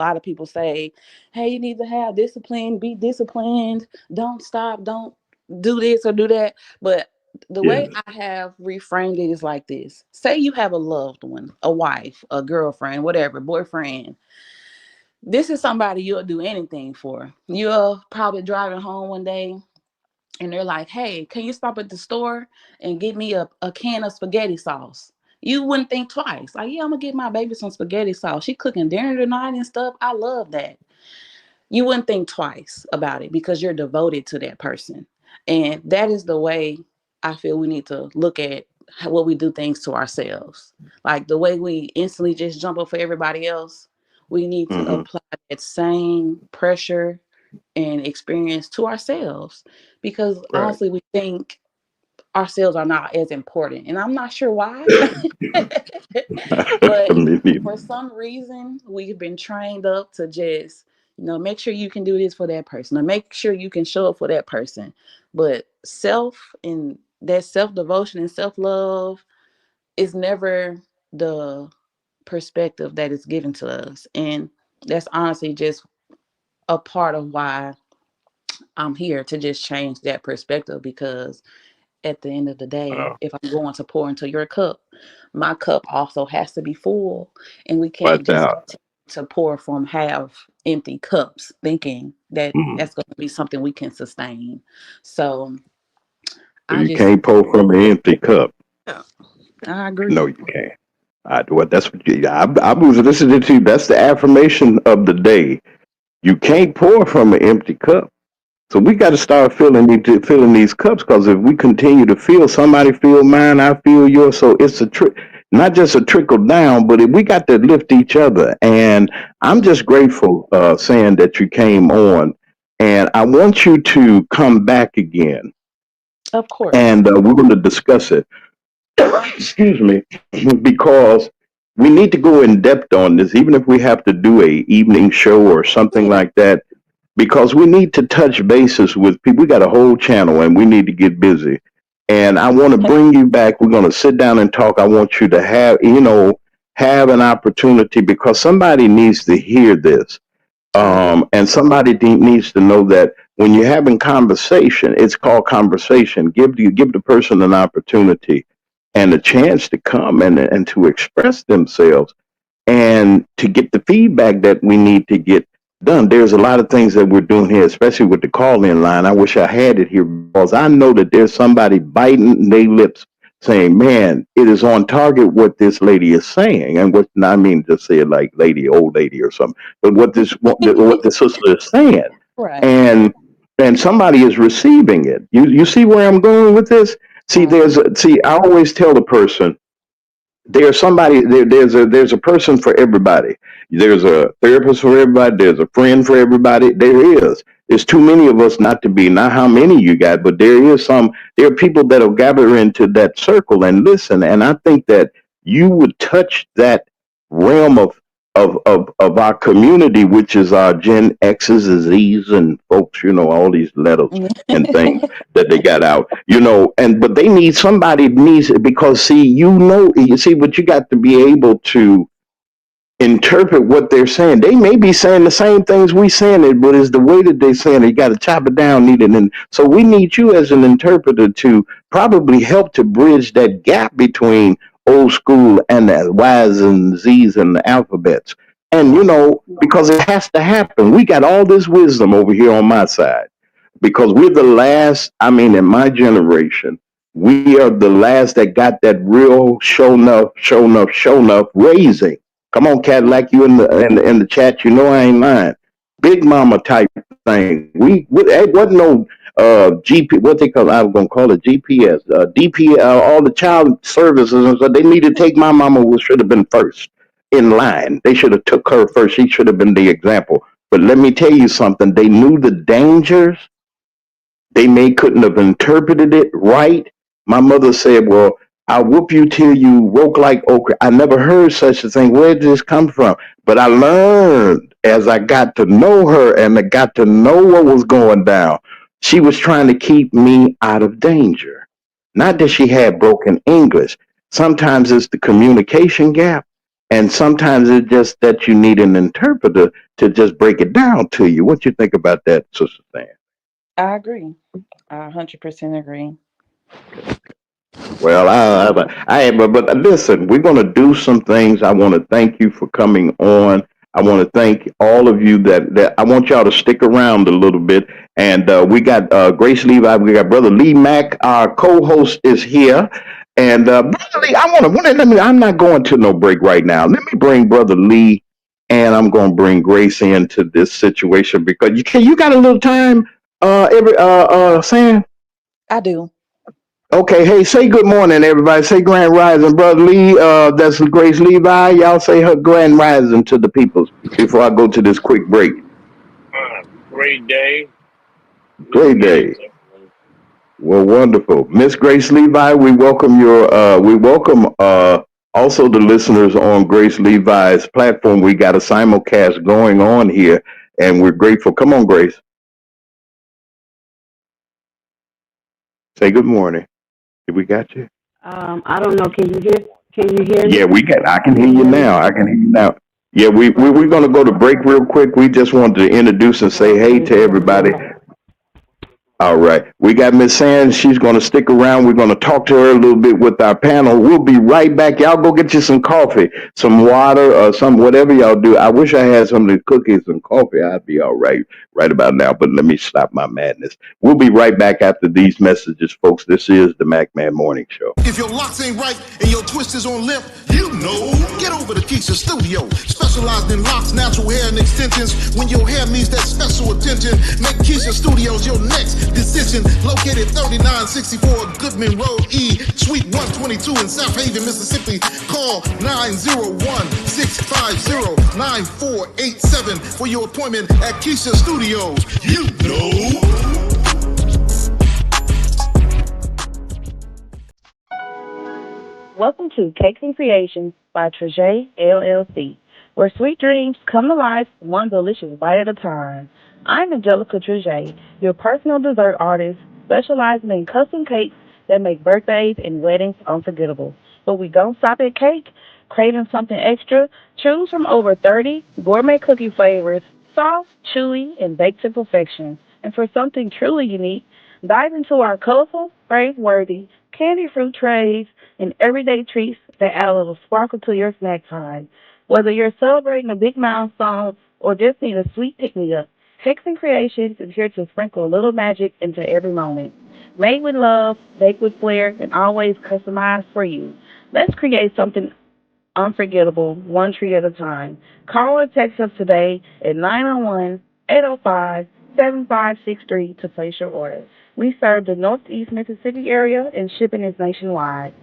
a lot of people say, hey, you need to have discipline, be disciplined, don't stop, don't do this or do that. But the way Yes. I have reframed it is like this. Say you have a loved one, a wife, a girlfriend, whatever, boyfriend. This is somebody you'll do anything for. You're probably driving home one day and they're like, hey, can you stop at the store and get me a can of spaghetti sauce? You wouldn't think twice. Like, yeah, I'm gonna get my baby some spaghetti sauce. She cooking dinner tonight and stuff. I love that. You wouldn't think twice about it because you're devoted to that person. And that is the way I feel we need to look at what we do things to ourselves. Like the way we instantly just jump up for everybody else, we need to Hmm. apply that same pressure and experience to ourselves because Right. honestly, we think ourselves are not as important. And I'm not sure why, but Me neither. for some reason, we've been trained up to just, make sure you can do this for that person or make sure you can show up for that person. But self and that self devotion and self love is never the perspective that is given to us. And that's honestly just a part of why I'm here to just change that perspective because at the end of the day, Uh, if I'm going to pour into your cup, my cup also has to be full. And we can't watch just out. continue to pour from half empty cups thinking that Mm. that's going to be something we can sustain. So So I you just, can't pour from an empty cup. yeah, I agree. No, you can't. What that's what I was listening to. That's the affirmation of the day. You can't pour from an empty cup. So we got to start filling these cups because if we continue to feel, somebody feel mine, I feel yours. So it's a trick, not just a trickle down, but we got to lift each other. And I'm just grateful, saying that you came on, and I want you to come back again, Of course. and we're going to discuss it. Excuse me, because we need to go in depth on this, even if we have to do a evening show or something Yeah. like that, because we need to touch bases with people. We got a whole channel and we need to get busy. And I want to bring you back. We're going to sit down and talk. I want you to have an opportunity because somebody needs to hear this. I agree. And somebody needs to know that when you're having conversation, it's called conversation. Give the person an opportunity and a chance to come and to express themselves and to get the feedback that we need to get done. There's a lot of things that we're doing here, especially with the call in line. I wish I had it here because I know that there's somebody biting their lips saying, man, it is on target what this lady is saying. And what, I mean to say it like lady, old lady or something, but what the sister is saying. Right. And and somebody is receiving it. You see where I'm going with this? See, I do. I always tell the person there's a person for everybody. There's a therapist for everybody. There's a friend for everybody. There's too many of us not to be. Not how many you got, but there are people that'll gather into that circle and listen. And I think that you would touch that realm of our community, which is our Gen X's, Z's, and folks, all these letters and things that they got out, and but they need somebody needs because see, you see, but you got to be able to interpret what they're saying. They may be saying the same things we saying it, but it's the way that they're saying it. You got to chop it down, need it, and so we need you as an interpreter to probably help to bridge that gap between old school and the Y's and Z's and the alphabets. And because it has to happen. We got all this wisdom over here on my side because we're the last. I mean, in my generation, we are the last that got that real show enough raising. Come on, Cadillac, you in the chat. I ain't lying. Big Mama type thing. It wasn't no GP. What they call? I was gonna call it GPS. DP. All the child services and stuff. They need to take my mama. Should have been first in line. They should have took her first. She should have been the example. But let me tell you something. They knew the dangers. They may couldn't have interpreted it right. My mother said, well, I'll whoop you till you woke like okra. I never heard such a thing. Where did this come from? But I learned as I got to know her and I got to know what was going down. She was trying to keep me out of danger. Not that she had broken English. Sometimes it's the communication gap. And sometimes it's just that you need an interpreter to just break it down to you. What you think about that, Sister Sam? I agree. I 100% agree. Well, but listen, we're going to do some things. I want to thank you for coming on. I want to thank all of you that I want y'all to stick around a little bit. And we got Grace Levi, we got Brother Lee Mack, our co-host is here. And Brother Lee, I'm not going to no break right now. Let me bring Brother Lee, and I'm going to bring Grace into this situation because you got a little time, Sam. I do. Okay, hey, say good morning, everybody. Say grand rising, brother Lee. That's Grace Levi. Y'all say her grand rising to the peoples before I go to this quick break. Great day. Great day. Well, wonderful, Miss Grace Levi. We welcome also the listeners on Grace Levi's platform. We got a simulcast going on here, and we're grateful. Come on, Grace. Say good morning. Did we got you? I don't know. Can you hear Yeah, me? we can. I can hear Can you you hear me? now. I can hear you now. Yeah, we're going to go to break real quick. We just wanted to introduce and say hey to everybody. All right. We got Miss Sands. She's going to stick around. We're going to talk to her a little bit with our panel. We'll be right back. Y'all go get you some coffee, some water, or some whatever y'all do. I wish I had some of the cookies and coffee. I'd be all right about now. But let me stop my madness. We'll be right back after these messages, folks. This is the Mac Man Morning Show. If your locks ain't right and your twist is on limp, you know. Get over to Keisha Studio. Specialized in locks, natural hair, and extensions. When your hair needs that special attention, make Keisha Studios your next decision. Located 3964 Goodman Road E, Suite 122 in South Haven, Mississippi. Call 901-650-9487 for your appointment at Keisha Studios. You know. Welcome to Cakes and Creations by Trajay LLC, where sweet dreams come to life one delicious bite at a time. I'm Angelica Trajay, your personal dessert artist, specializing in custom cakes that make birthdays and weddings unforgettable. But we don't stop at cake. Craving something extra? Choose from over 30 gourmet cookie flavors, soft, chewy, and baked to perfection. And for something truly unique, dive into our colorful, praise-worthy candy fruit trays and everyday treats that add a little sparkle to your snack time. Whether you're celebrating a big milestone or just need a sweet pick-me-up, Cakes and Creations is here to sprinkle a little magic into every moment. Made with love, baked with flair, and always customized for you. Let's create something unforgettable, one treat at a time. Call or text us today at 901-805-7563 to place your order. We serve the Northeast Mississippi area and shipping is nationwide.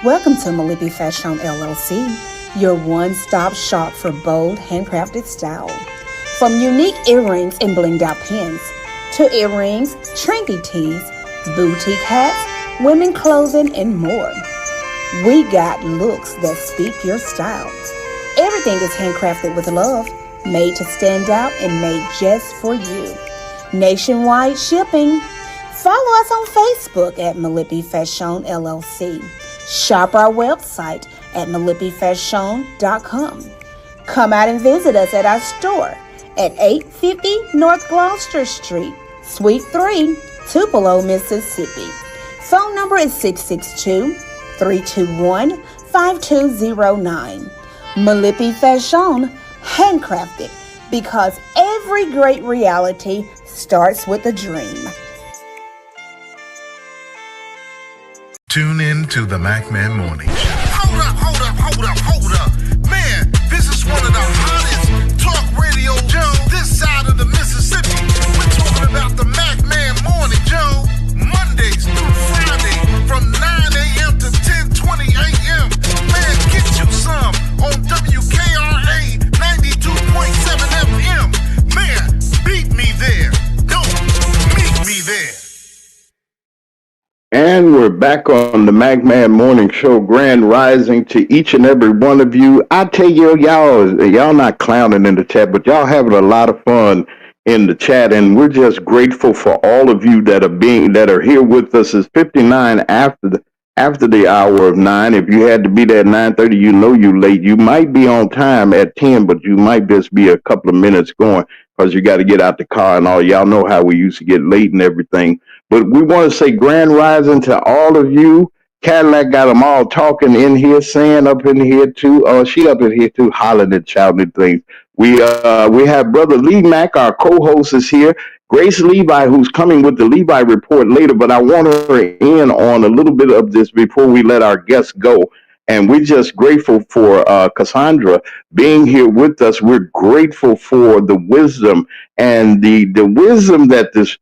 Welcome to Malibu Fashion LLC, your one-stop shop for bold, handcrafted style. From unique earrings and blinged-out pins, to earrings, trendy tees, boutique hats, women clothing, and more. We got looks that speak your style. Everything is handcrafted with love, made to stand out and made just for you. Nationwide shipping. Follow us on Facebook at Malibu Fashion LLC. Shop our website at malipifashion.com. Come out and visit us at our store at 850 North Gloucester Street, Suite 3, Tupelo, Mississippi. Phone number is 662-321-5209. Malipi Fashion, handcrafted, because every great reality starts with a dream. Tune in to the Mack Man Morning Show. Hold up. Man, this is one of the hottest talk radio shows this side of the Mississippi. We're talking about the Mack Man Morning Show, Mondays through Friday from 9 a.m. to 10:20 a.m. Man, get you some on WKRA 92.7 FM. Man, beat me there. Don't meet me there. And we're back on the Mack Man Morning Show. Grand rising to each and every one of you. I tell you, y'all not clowning in the chat, but y'all having a lot of fun in the chat, and we're just grateful for all of you that are here with us. It's 59 after the hour of 9. If you had to be there at 9:30, you know you late. You might be on time at 10, but you might just be a couple of minutes going because you got to get out the car and all. Y'all know how we used to get late and everything. But we want to say grand rising to all of you. Cadillac got them all talking in here. Sann up in here too. She up in here too, hollering and shouting things. We have Brother Lee Mack, our co-host, is here. Grace Levi, who's coming with the Levi report later, but I want her in on a little bit of this before we let our guests go. And we're just grateful for Cassandra being here with us. We're grateful for the wisdom and the wisdom that this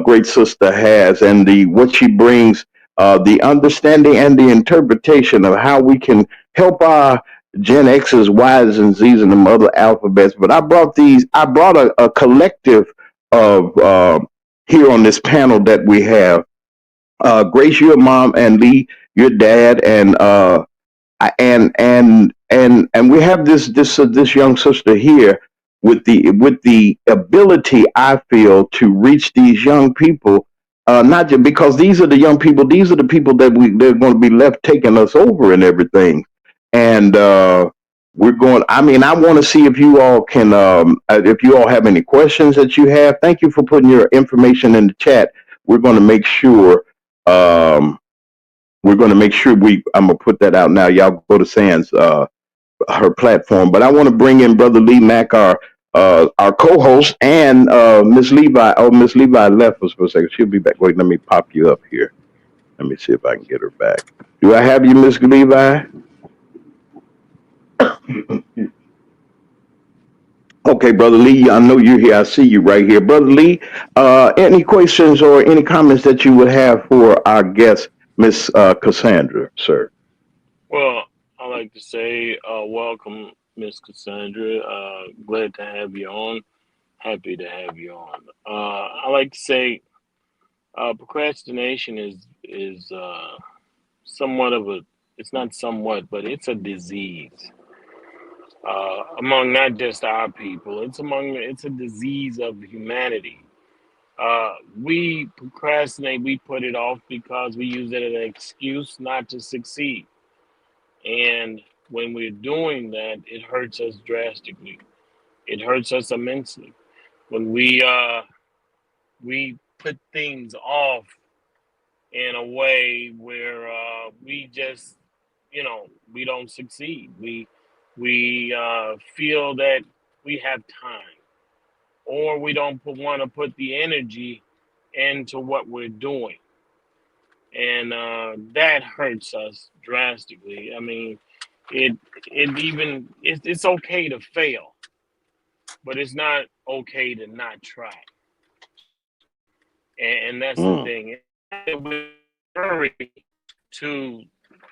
great sister has, and what she brings, the understanding and the interpretation of how we can help our Gen X's, Y's, and Z's, and the other alphabets. But I brought a collective of here on this panel that we have. Grace, your mom, and Lee, your dad, and we have this young sister here with the ability, I feel, to reach these young people. Not just because these are the young people; these are the people that they're going to be left taking us over and everything. And we're going. I mean, I want to see if you all can, if you all have any questions that you have. Thank you for putting your information in the chat. We're going to make sure. We're going to make sure I'm going to put that out now. Y'all go to Sann's her platform. But I want to bring in Brother Lee Mack, our co-host, and Miss Levi. Oh, Miss Levi left us for a second. She'll be back. Wait, let me pop you up here. Let me see if I can get her back. Do I have you, Miss Levi? Okay, Brother Lee, I know you're here. I see you right here. Brother Lee, any questions or any comments that you would have for our guest, Miss Cassandra, sir? Well, I like to say welcome, Miss Cassandra. Glad to have you on. Happy to have you on. I like to say procrastination is somewhat of a. It's not somewhat, but it's a disease among not just our people. It's a disease of humanity. We procrastinate. We put it off because we use it as an excuse not to succeed. And when we're doing that, it hurts us drastically. It hurts us immensely. When we put things off in a way where we just, we don't succeed. We feel that we have time, or we don't want to put the energy into what we're doing, and that hurts us drastically. I mean, it's okay to fail, but it's not okay to not try. And that's the thing. Hurry to.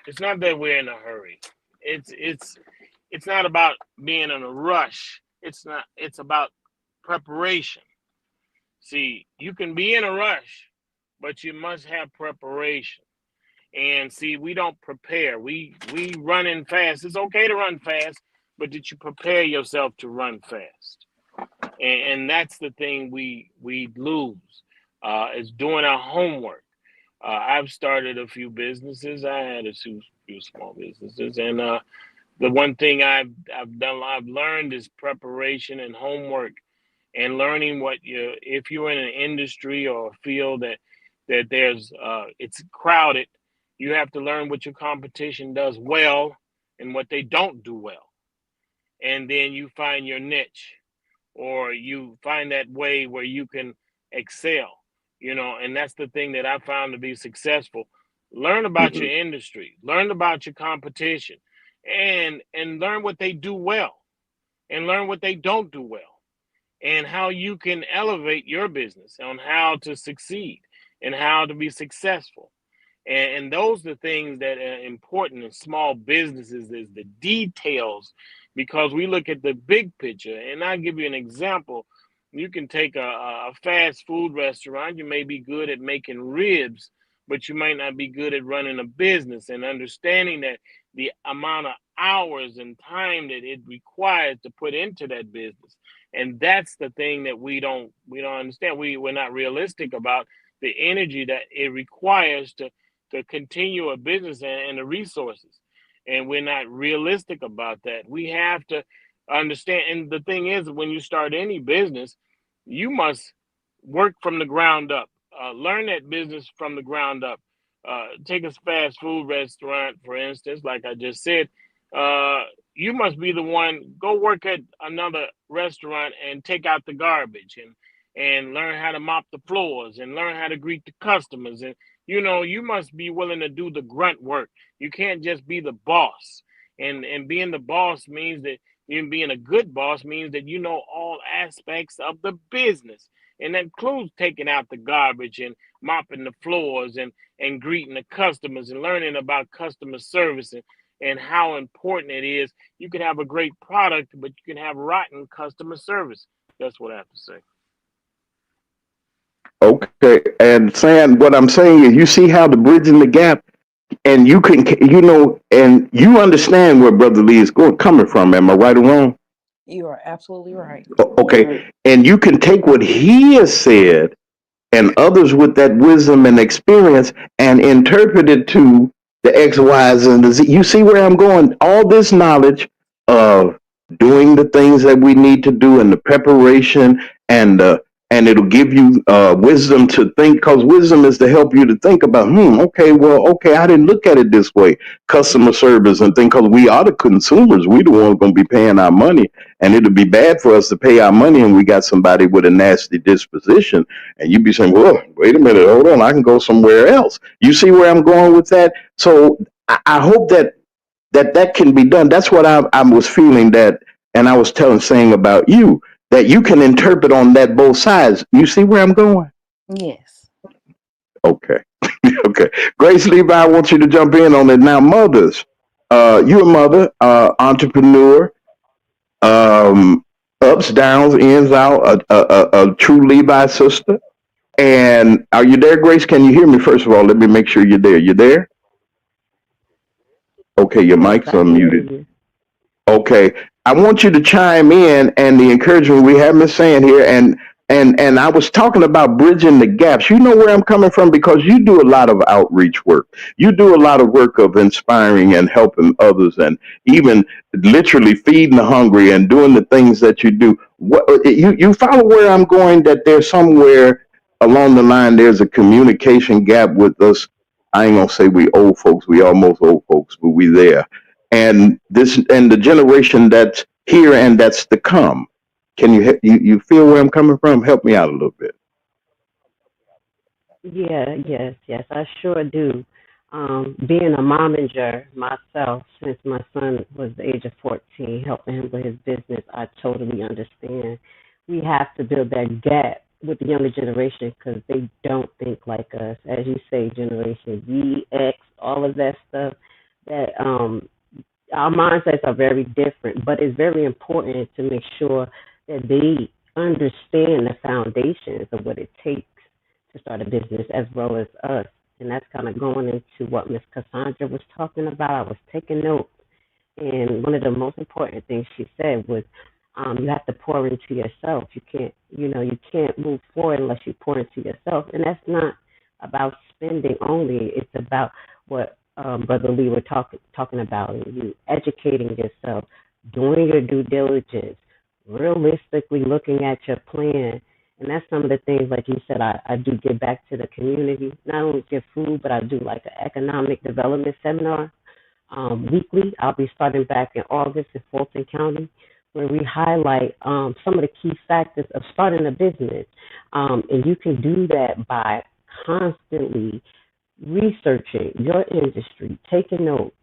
It's not that we're in a hurry. It's not about being in a rush. It's not. It's about preparation. See, you can be in a rush, but you must have preparation. And see, we don't prepare. We run in fast. It's okay to run fast, but did you prepare yourself to run fast? And that's the thing we lose. Is doing our homework. I've started a few businesses. I had a few small businesses, and the one thing I've learned is preparation and homework, and learning if you're in an industry or a field that there's it's crowded, you have to learn what your competition does well and what they don't do well, and then you find your niche, or you find that way where you can excel. And that's the thing that I found to be successful. Learn about Hmm. your industry, learn about your competition, and learn what they do well, and learn what they don't do well, and how you can elevate your business on how to succeed and how to be successful. And those are the things that are important in small businesses, is the details, because we look at the big picture. And I'll give you an example. You can take a fast food restaurant. You may be good at making ribs, but you might not be good at running a business, and understanding that the amount of hours and time that it requires to put into that business. And that's the thing that we don't understand. We're not realistic about the energy that it requires to continue a business, and the resources. And we're not realistic about that. We have to understand. And the thing is, when you start any business, you must work from the ground up, learn that business from the ground up. Take a fast food restaurant, for instance, like I just said. Uh, you must be the one, go work at another restaurant and take out the garbage, and learn how to mop the floors, and learn how to greet the customers. And you must be willing to do the grunt work. You can't just be the boss. And being the boss means that, even being a good boss means that you know all aspects of the business. And that includes taking out the garbage, and mopping the floors, and greeting the customers, and learning about customer service, and how important it is. You can have a great product, but you can have rotten customer service. That's what I have to say. Okay, and Sann, what I'm saying is, you see how the bridging the gap, and you can, and you understand where Brother Lee is going, coming from. Am I right or wrong? You are absolutely right. Okay, and you can take what he has said and others with that wisdom and experience and interpret it to the X, Y's, and the Z. You see where I'm going? All this knowledge of doing the things that we need to do, and the preparation, and and it'll give you wisdom to think, because wisdom is to help you to think about, okay, well, okay, I didn't look at it this way. Customer service and think, because we are the consumers, we the ones going to be paying our money, and it'll be bad for us to pay our money and we got somebody with a nasty disposition, and you'd be saying, well, wait a minute, hold on, I can go somewhere else. You see where I'm going with that? So I hope that can be done. That's what I was feeling that, and I was saying about you, that you can interpret on that both sides. You see where I'm going? Yes. Okay. Okay. Grace Levi, I want you to jump in on it now. Mothers, you're a mother, entrepreneur, um, ups, downs, ins, out, a true Levi sister. And are you there, Grace? Can you hear me? First of all, let me make sure you're there. You there? Okay, your Yes, mic's I can hear unmuted. you. Okay, I want you to chime in, and the encouragement we have been saying here, and I was talking about bridging the gaps. You know where I'm coming from, because you do a lot of outreach work. You do a lot of work of inspiring and helping others, and even literally feeding the hungry and doing the things that you do. You follow where I'm going? That there's somewhere along the line there's a communication gap with us. I ain't gonna say we old folks. We almost old folks, but we there, and the generation that's here and that's to come. Can you feel where I'm coming from? Help me out a little bit. Yeah, yes, I sure do. Being a momager myself, since my son was the age of 14, helping him with his business, I totally understand. We have to build that gap with the younger generation because they don't think like us. As you say, Generation Z, X, all of that stuff, that our mindsets are very different, but it's very important to make sure that they understand the foundations of what it takes to start a business as well as us. And that's kind of going into what Miss Cassandra was talking about. I was taking notes. And one of the most important things she said was you have to pour into yourself. You can't move forward unless you pour into yourself. And that's not about spending only. It's about what Brother Lee were talking about. You educating yourself, doing your due diligence, realistically looking at your plan. And that's some of the things, like you said, I do give back to the community. Not only give food, but I do like an economic development seminar weekly. I'll be starting back in August in Fulton County where we highlight some of the key factors of starting a business. And you can do that by constantly researching your industry, taking notes,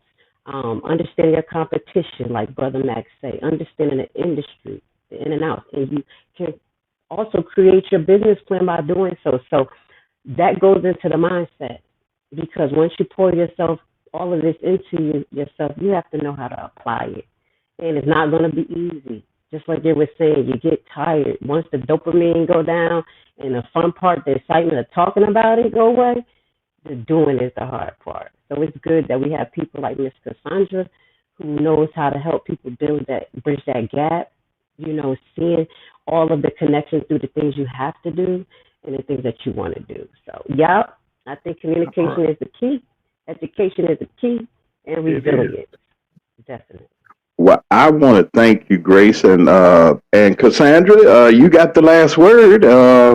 understanding your competition, like Brother Mack say, understanding the industry, the in and out. And you can also create your business plan by doing so. So that goes into the mindset, because once you pour yourself all of this into yourself, you have to know how to apply it, and it's not going to be easy. Just like they were saying, you get tired once the dopamine go down and the fun part, the excitement of talking about it go away. The doing is the hard part. So it's good that we have people like Miss Cassandra, who knows how to help people bridge that gap. Seeing all of the connections through the things you have to do and the things that you want to do. So, yeah, I think communication is the key, education is the key, and resilience, definitely. Well, I want to thank you, Grace, and Cassandra. You got the last word.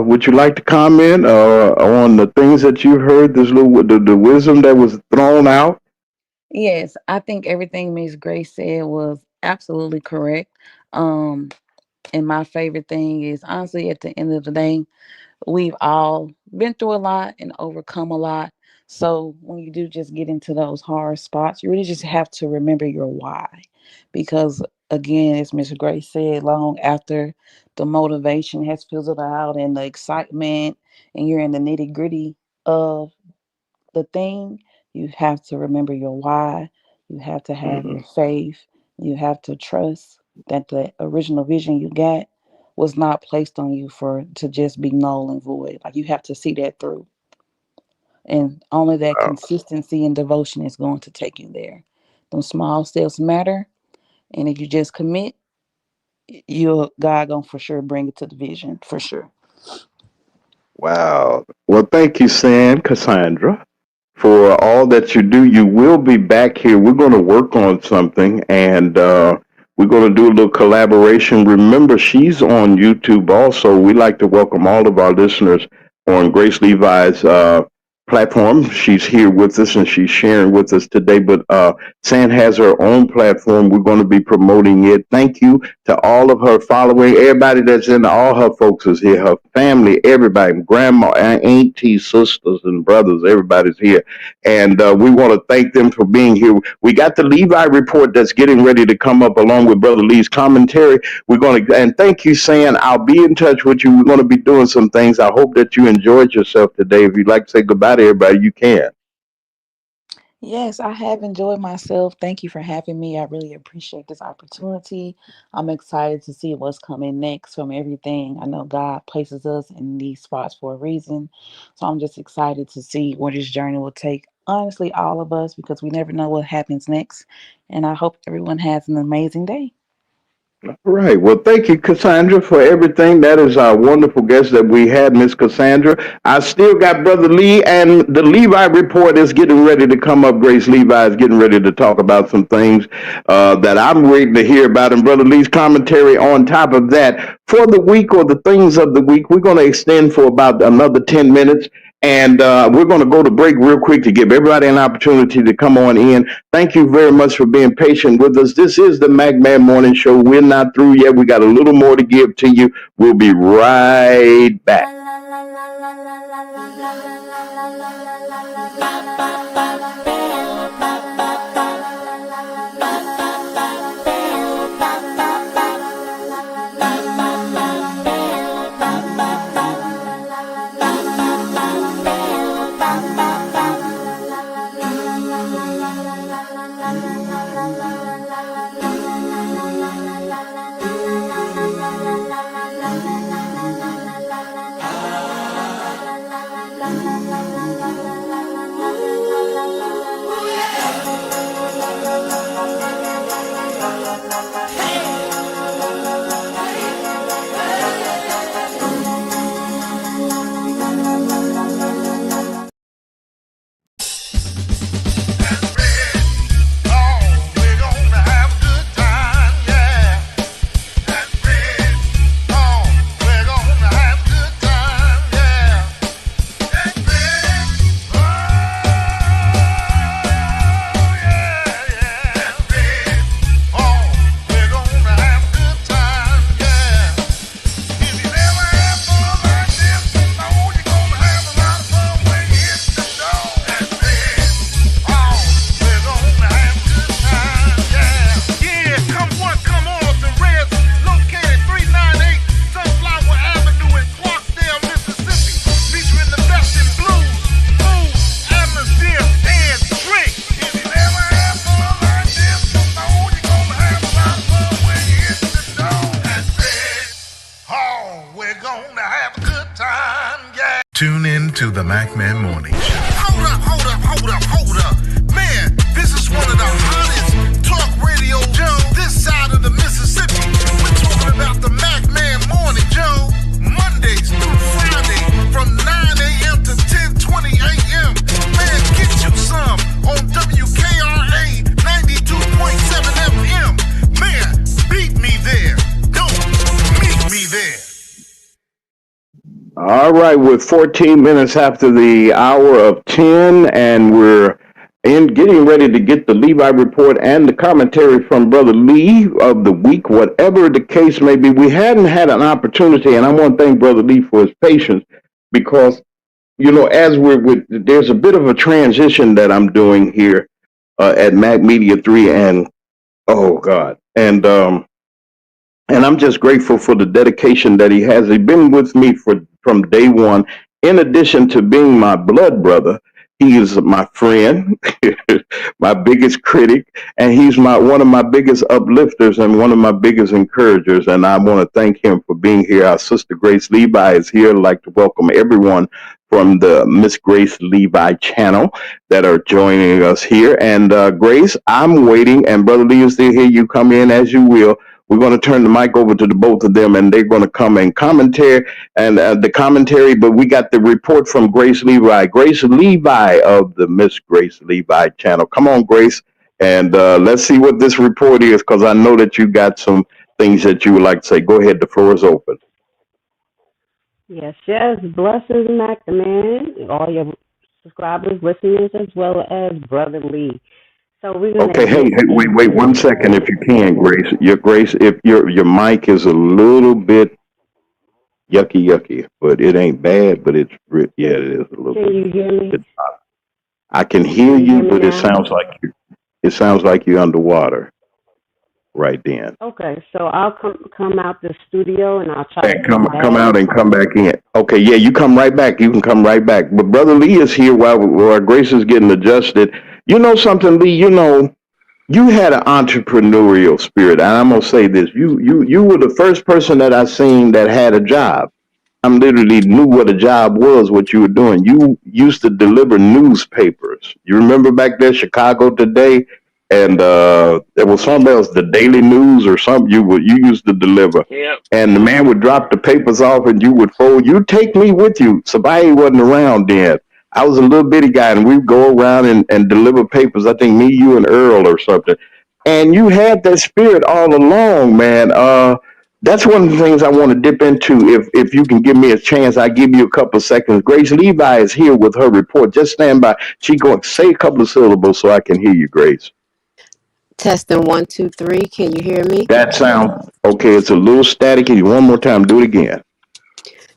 Would you like to comment on the things that you heard? The wisdom that was thrown out. Yes, I think everything Miss Grace said was absolutely correct. Um, and my favorite thing is, honestly, at the end of the day, we've all been through a lot and overcome a lot. So when you do just get into those hard spots, you really just have to remember your why. Because again, as Miss Grace said, long after the motivation has fizzled out and the excitement and you're in the nitty gritty of the thing, you have to remember your why. You have to have Hmm. your faith. You have to trust that the original vision you got was not placed on you for to just be null and void. Like you have to see that through. And only that consistency and devotion is going to take you there. Them small steps matter. And if you just commit, you're God gonna for sure bring it to the vision. For sure. Wow. Well, thank you, Cassandra, for all that you do. You will be back here. We're going to work on something, and we're going to do a little collaboration. Remember, she's on YouTube also. We like to welcome all of our listeners on Grace Levi's platform. She's here with us, and she's sharing with us today. But Sann has her own platform. We're going to be promoting it. Thank you to all of her following, everybody that's in, all her folks is here, her family, everybody, grandma, aunties, sisters, and brothers, everybody's here. And we want to thank them for being here. We got the Levi report that's getting ready to come up along with Brother Lee's commentary. We're going to, and thank you, Sann. I'll be in touch with you. We're going to be doing some things. I hope that you enjoyed yourself today. If you'd like to say goodbye to everybody, you can. Yes, I have enjoyed myself. Thank you for having me. I really appreciate this opportunity. I'm excited to see what's coming next from everything. I know God places us in these spots for a reason. So I'm just excited to see where this journey will take, honestly, all of us, because we never know what happens next. And I hope everyone has an amazing day. All right. Well, thank you, Cassandra, for everything. That is our wonderful guest that we had, Miss Cassandra. I still got Brother Lee, and the Levi report is getting ready to come up. Grace Levi is getting ready to talk about some things that I'm waiting to hear about. And Brother Lee's commentary on top of that for the week, or the things of the week, we're going to extend for about another 10 minutes. And we're going to go to break real quick to give everybody an opportunity to come on in. Thank you very much for being patient with us. This is the Mack Man Morning Show. We're not through yet. We got a little more to give to you. We'll be right back. Tune in to the Mack Man Morning Show. Hold up. Man, this is one of the hottest talk radio shows this side of the Mississippi. We're talking about the Mack Man Morning Show, Mondays through Friday from 9 a.m. to 10:20 a.m. Man, get you some on WKRA 92.7 FM. Man, beat me there. Don't meet me there. All right, we're 14 minutes after the hour of 10, and we're getting ready to get the Levi report and the commentary from Brother Lee of the week, whatever the case may be. We hadn't had an opportunity, and I want to thank Brother Lee for his patience because, as there's a bit of a transition that I'm doing here at Mac Media 3, and oh God, and I'm just grateful for the dedication that he has. He's been with me from day one. In addition to being my blood brother, he is my friend, my biggest critic, and he's one of my biggest uplifters and one of my biggest encouragers. And I want to thank him for being here. Our sister Grace Levi is here. I'd like to welcome everyone from the Miss Grace Levi channel that are joining us here. And Grace, I'm waiting, and Brother Lee is still here. You come in as you will. We're going to turn the mic over to the both of them, and they're going to come and commentary the commentary. But we got the report from Grace Levi of the Miss Grace Levi channel. Come on, Grace, and let's see what this report is, because I know that you got some things that you would like to say. Go ahead. The floor is open. Yes. Blessings, Mac the Man, all your subscribers, listeners, as well as Brother Lee. So we're gonna Okay, hey, wait 1 second if you can, Grace. Grace, if your mic is a little bit yucky, but it ain't bad, but it is a little bit. Can you hear me? I can hear you, but it now? sounds like you're underwater right then. Okay, so I'll come out the studio and I'll try to come out and come back in. Okay, yeah, you come right back. You can come right back. But Brother Lee is here while Grace is getting adjusted. You know something, Lee? You had an entrepreneurial spirit, and I'm gonna say this: you were the first person that I seen that had a job. I literally knew what a job was, what you were doing. You used to deliver newspapers. You remember back there, Chicago Today, and there was something else, the Daily News or something. You used to deliver, Yep. and the man would drop the papers off, and you would fold. You take me with you. Somebody wasn't around then. I was a little bitty guy, and we'd go around and deliver papers. I think me, you, and Earl or something. And you had that spirit all along, man. That's one of the things I want to dip into. If you can give me a chance, I give you a couple of seconds. Grace Levi is here with her report. Just stand by. She going to say a couple of syllables so I can hear you, Grace. Testing 1, 2, 3. Can you hear me? That sound okay. It's a little staticky. One more time. Do it again.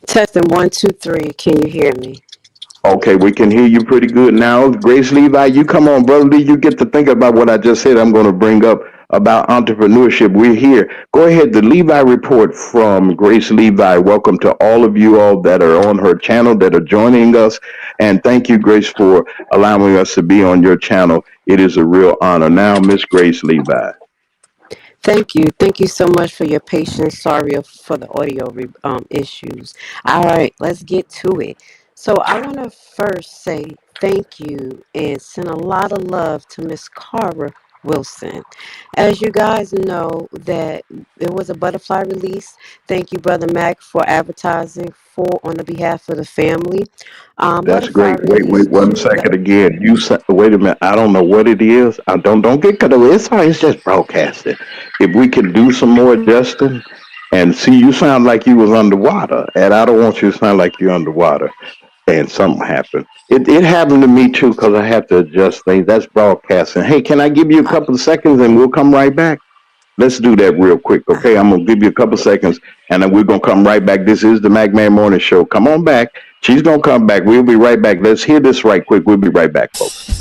Testing 1, 2, 3. Can you hear me? Okay, we can hear you pretty good now. Grace Levi, you come on, Brother Lee. You get to think about what I just said. I'm going to bring up about entrepreneurship. We're here. Go ahead. The Levi report from Grace Levi. Welcome to all of you all that are on her channel, that are joining us. And thank you, Grace, for allowing us to be on your channel. It is a real honor. Now, Miss Grace Levi. Thank you. Thank you so much for your patience. Sorry for the audio issues. All right, let's get to it. So I want to first say thank you and send a lot of love to Miss Cara Wilson. As you guys know, that it was a butterfly release. Thank you, Brother Mack, for advertising on the behalf of the family. That's great. Wait 1 second again. Wait a minute. I don't know what it is. I don't get cut away. It's just broadcasting. If we could do some more adjusting, and see, you sound like you was underwater, and I don't want you to sound like you're underwater. And something happened. It happened to me too, because I have to adjust things. That's broadcasting. Hey, can I give you a couple of seconds and we'll come right back? Let's do that real quick, okay? I'm going to give you a couple of seconds and then we're going to come right back. This is the Mack Man Morning Show. Come on back. She's going to come back. We'll be right back. Let's hear this right quick. We'll be right back, folks.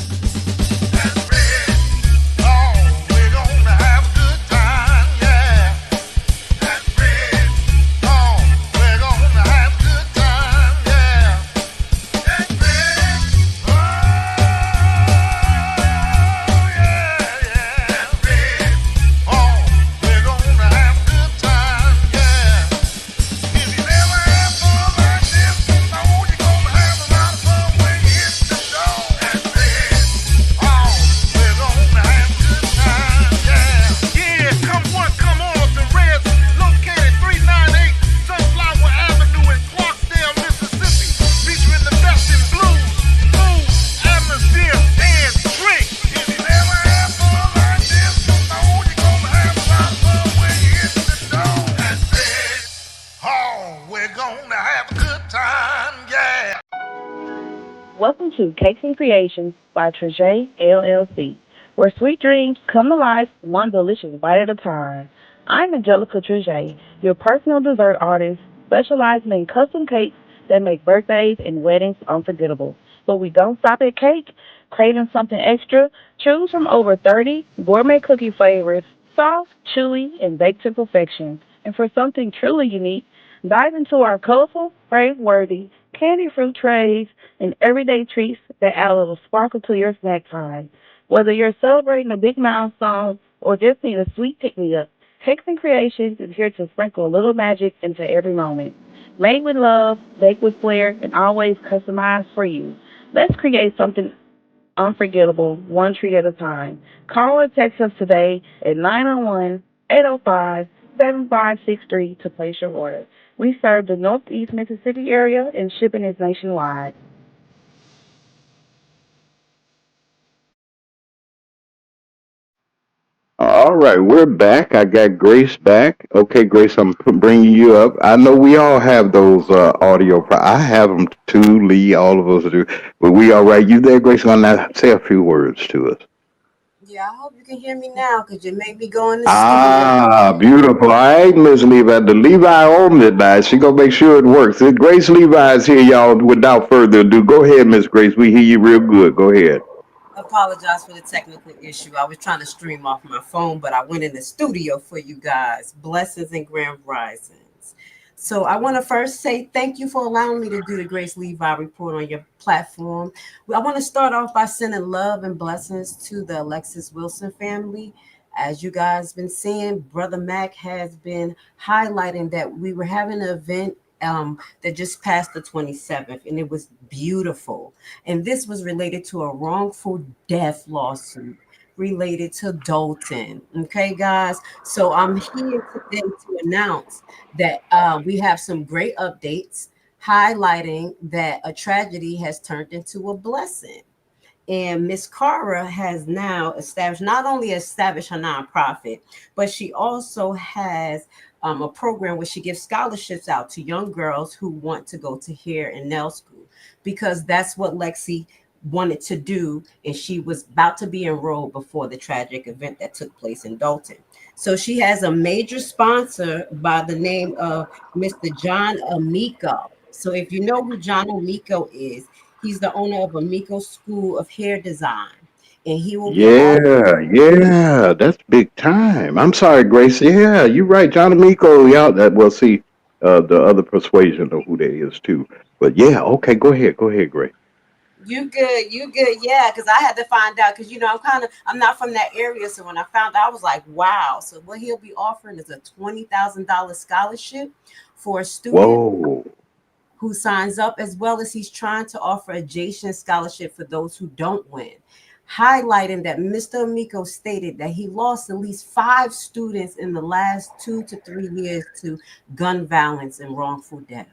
to Cakes and Creations by Trajay LLC, where sweet dreams come to life one delicious bite at a time. I'm Angelica Trajay, your personal dessert artist, specializing in custom cakes that make birthdays and weddings unforgettable. But we don't stop at cake. Craving something extra? Choose from over 30 gourmet cookie flavors, soft, chewy, and baked to perfection. And for something truly unique, dive into our colorful, praise-worthy candy fruit trays and everyday treats that add a little sparkle to your snack time. Whether you're celebrating a big milestone or just need a sweet pick-me-up, Cakes and Creations is here to sprinkle a little magic into every moment. Made with love, baked with flair, and always customized for you. Let's create something unforgettable, one treat at a time. Call or text us today at 901-805-7563 to place your order. We serve the Northeast Mississippi area and shipping is nationwide. All right, we're back. I got Grace back. Okay, Grace, I'm bringing you up. I know we all have those audio. I have them too, Lee. All of us do. But we all right. You there, Grace? I'm gonna say a few words to us. Yeah, I hope you can hear me now because you made me go in the studio. Ah, beautiful. All right, Miss Levi. The Levi on midnight. She gonna make sure it works. Grace Levi is here, y'all. Without further ado, go ahead, Miss Grace. We hear you real good. Go ahead. Apologize for the technical issue. I was trying to stream off my phone, but I went in the studio for you guys. Blessings and grand risings. So I want to first say thank you for allowing me to do the Grace Levi report on your platform. I want to start off by sending love and blessings to the Alexis Wilson family. As you guys been seeing, Brother Mack has been highlighting that we were having an event that just passed the 27th, and it was beautiful. And this was related to a wrongful death lawsuit related to Dolton. Okay, guys. So I'm here today to announce that we have some great updates highlighting that a tragedy has turned into a blessing. And Miss Cara has now established, not only established her nonprofit, but she also has a program where she gives scholarships out to young girls who want to go to hair and nail school, because that's what Lexi wanted to do. And she was about to be enrolled before the tragic event that took place in Dolton. So she has a major sponsor by the name of Mr. John Amico. So if you know who John Amico is, he's the owner of Amico School of Hair Design, and he will be Yeah, yeah, that's big time. I'm sorry, Grace. Yeah, you're right. John Amico, yeah, that well see the other persuasion of who that is too. But yeah, okay, go ahead, Grace. you good, yeah. Because I had to find out because I'm not from that area, so when I found out, I was like, wow. So what he'll be offering is a $20,000 scholarship for a student Whoa. who signs up, as well as he's trying to offer a Jason scholarship for those who don't win. Highlighting that Mr. Amico stated that he lost at least 5 students in the last 2 to 3 years to gun violence and wrongful death.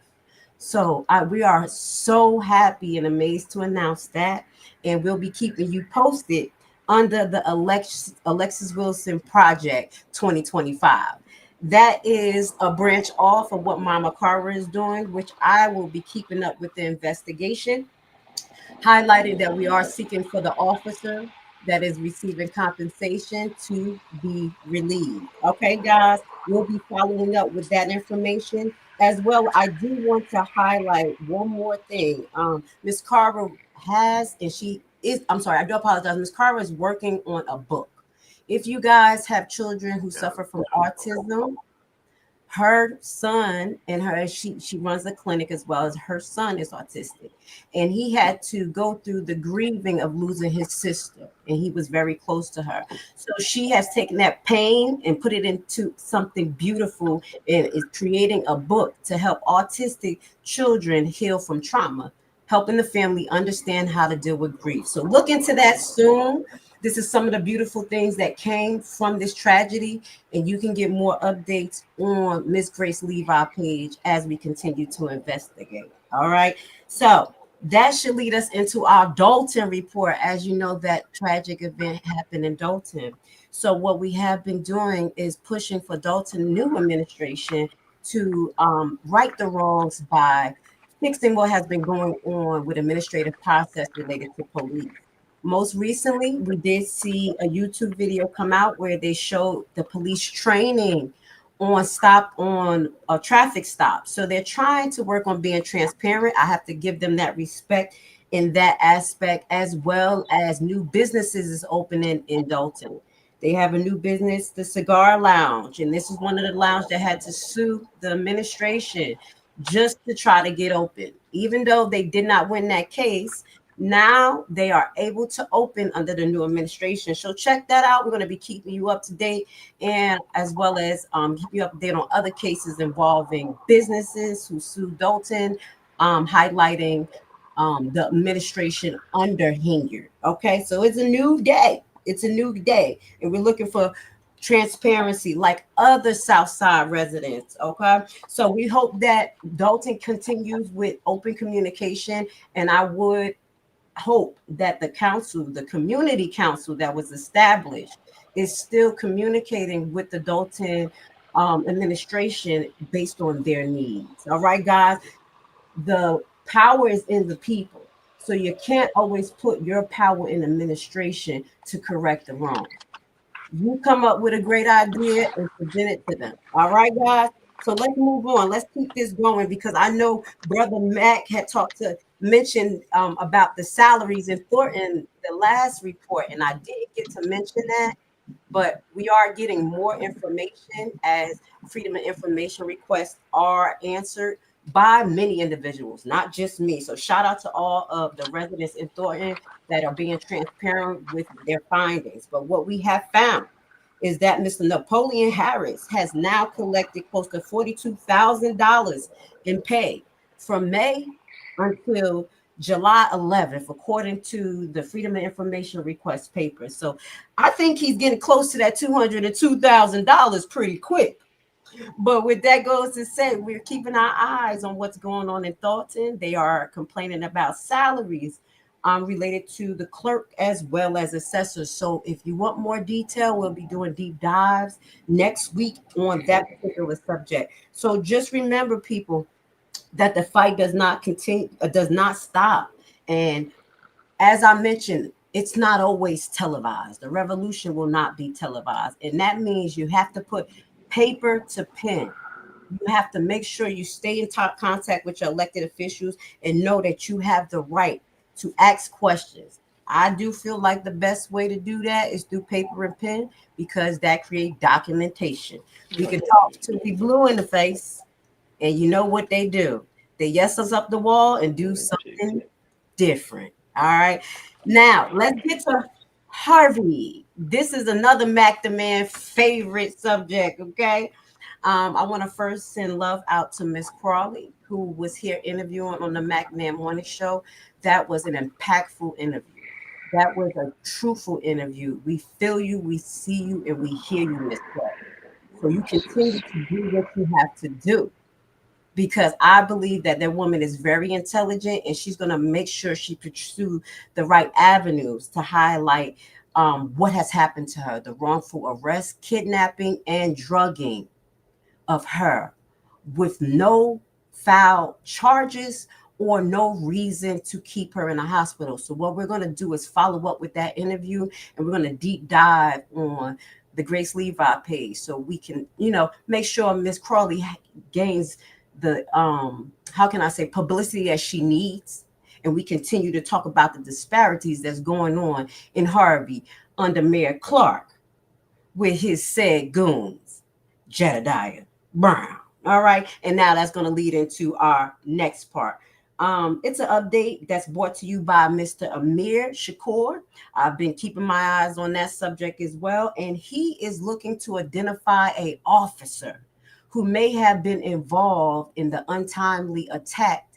So we are so happy and amazed to announce that, and we'll be keeping you posted under the Alexis Wilson Project 2025. That is a branch off of what Mama Carver is doing, which I will be keeping up with the investigation, highlighting that we are seeking for the officer that is receiving compensation to be relieved. Okay, guys, we'll be following up with that information as well. I do want to highlight one more thing. Miss Carver has, and she is, I'm sorry, I do apologize. Miss Carver is working on a book. If you guys have children who suffer from autism, her son and her, she runs a clinic as well, as her son is autistic, and he had to go through the grieving of losing his sister, and he was very close to her. So she has taken that pain and put it into something beautiful, and is creating a book to help autistic children heal from trauma, helping the family understand how to deal with grief. So look into that soon. This is some of the beautiful things that came from this tragedy, and you can get more updates on Miss Grace Levi page as we continue to investigate. All right. So that should lead us into our Dolton report. As you know, that tragic event happened in Dolton. So what we have been doing is pushing for Dolton new administration to right the wrongs by fixing what has been going on with administrative process related to police. Most recently, we did see a YouTube video come out where they showed the police training on a traffic stop. So they're trying to work on being transparent. I have to give them that respect in that aspect, as well as new businesses is opening in Dolton. They have a new business, the Cigar Lounge, and this is one of the lounges that had to sue the administration just to try to get open. Even though they did not win that case, now they are able to open under the new administration. So check that out. We're going to be keeping you up to date, and as well as keep you up to date on other cases involving businesses who sued Dolton, highlighting the administration under Hingyard. Okay, so it's a new day. It's a new day, and we're looking for transparency like other Southside residents. Okay, so we hope that Dolton continues with open communication, and I would hope that the council, the community council that was established, is still communicating with the Dolton administration based on their needs. All right, guys, the power is in the people. So you can't always put your power in administration to correct the wrong. You come up with a great idea and present it to them. All right, guys. So let's move on. Let's keep this going because I know Brother Mack had talked to mention about the salaries in Thornton the last report, and I didn't get to mention that, but we are getting more information as freedom of information requests are answered by many individuals, not just me. So shout out to all of the residents in Thornton that are being transparent with their findings. But what we have found is that Mr. Napoleon Harris has now collected close to $42,000 in pay from May until July 11th, according to the Freedom of Information request paper. So I think he's getting close to that $202,000 pretty quick. But with that goes to say, we're keeping our eyes on what's going on in Thornton. They are complaining about salaries related to the clerk as well as assessors. So if you want more detail, we'll be doing deep dives next week on that particular subject. So just remember, people, that the fight does not continue, does not stop. And as I mentioned, it's not always televised. The revolution will not be televised. And that means you have to put paper to pen. You have to make sure you stay in top contact with your elected officials and know that you have the right to ask questions. I do feel like the best way to do that is through paper and pen because that creates documentation. We can talk to be blue in the face, and you know what they do. They yes us up the wall and do something different. All right. Now let's get to Harvey. This is another Mac the Man favorite subject. Okay. I want to first send love out to Miss Crawley, who was here interviewing on the Mac Man Morning Show. That was an impactful interview. That was a truthful interview. We feel you, we see you, and we hear you, Miss Crawley. So you continue to do what you have to do. Because I believe that woman is very intelligent and she's going to make sure she pursues the right avenues to highlight what has happened to her, the wrongful arrest, kidnapping, and drugging of her with no foul charges or no reason to keep her in a hospital. So what we're going to do is follow up with that interview and we're going to deep dive on the GRACELEVI page so we can, make sure Miss Crawley gains the how can I say publicity that she needs, and we continue to talk about the disparities that's going on in Harvey under Mayor Clark with his said goons, Jedediah Brown. All right, and now that's going to lead into our next part. It's an update that's brought to you by Mr. Amir Shakur. I've been keeping my eyes on that subject as well, and he is looking to identify an officer who may have been involved in the untimely attack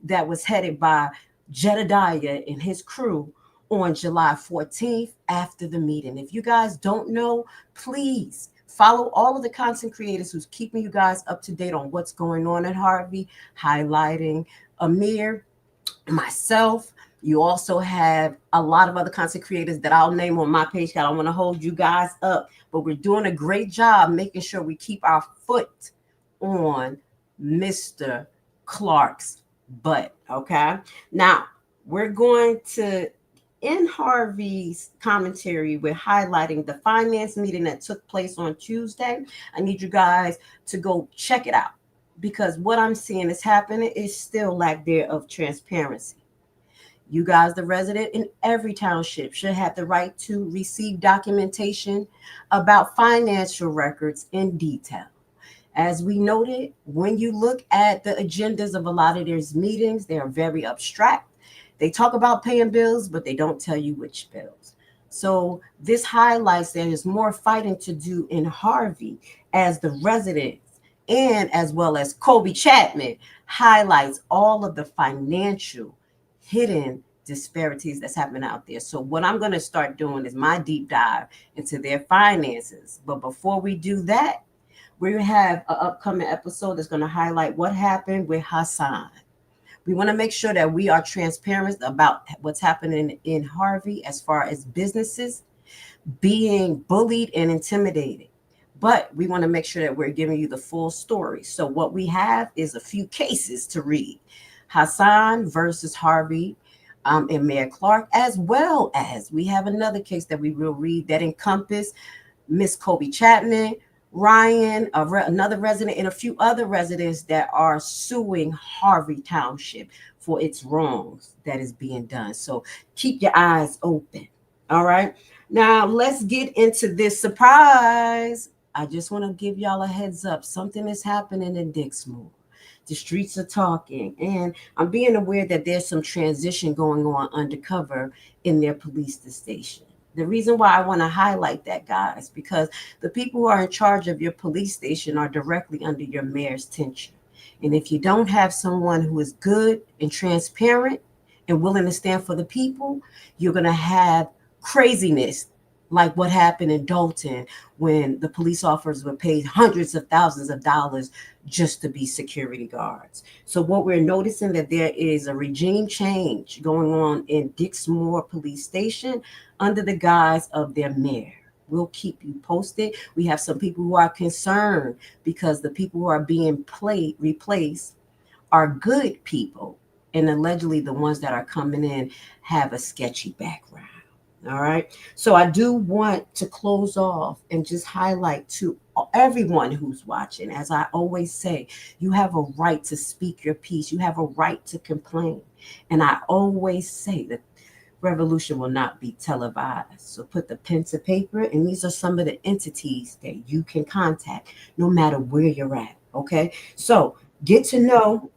that was headed by Jedediah and his crew on July 14th after the meeting. If you guys don't know, please follow all of the content creators who's keeping you guys up to date on what's going on at Harvey, highlighting Amir, myself. You also have a lot of other content creators that I'll name on my page. I don't want to hold you guys up, but we're doing a great job making sure we keep our foot on Mr. Clark's But okay, now we're going to in Harvey's commentary, we're highlighting the finance meeting that took place on Tuesday. I need you guys to go check it out because what I'm seeing is happening is still lack there of transparency. You guys, the resident in every township, should have the right to receive documentation about financial records in detail. As we noted, when you look at the agendas of a lot of these meetings, they are very abstract. They talk about paying bills, but they don't tell you which bills. So this highlights that there's more fighting to do in Harvey as the residents and as well as Kobe Chapman highlights all of the financial hidden disparities that's happening out there. So what I'm going to start doing is my deep dive into their finances. But before we do that, we have an upcoming episode that's going to highlight what happened with Hassan. We want to make sure that we are transparent about what's happening in Harvey as far as businesses being bullied and intimidated. But we want to make sure that we're giving you the full story. So what we have is a few cases to read. Hassan versus Harvey and Mayor Clark, as well as we have another case that we will read that encompass Miss Kobe Chapman, Ryan, another resident, and a few other residents that are suing Harvey Township for its wrongs that is being done. So keep your eyes open. All right. Now let's get into this surprise. I just want to give y'all a heads up. Something is happening in Dixmoor. The streets are talking, and I'm being aware that there's some transition going on undercover in their police station. The reason why I want to highlight that, guys, because the people who are in charge of your police station are directly under your mayor's tenure. And if you don't have someone who is good and transparent and willing to stand for the people, you're going to have craziness like what happened in Dolton when the police officers were paid hundreds of thousands of dollars just to be security guards. So what we're noticing that there is a regime change going on in Dixmoor Police Station under the guise of their mayor. We'll keep you posted. We have some people who are concerned because the people who are being replaced are good people, and allegedly the ones that are coming in have a sketchy background. All right. So I do want to close off and just highlight to everyone who's watching, as I always say, you have a right to speak your piece. You have a right to complain. And I always say that revolution will not be televised. So put the pen to paper. And these are some of the entities that you can contact no matter where you're at. Okay. So get to know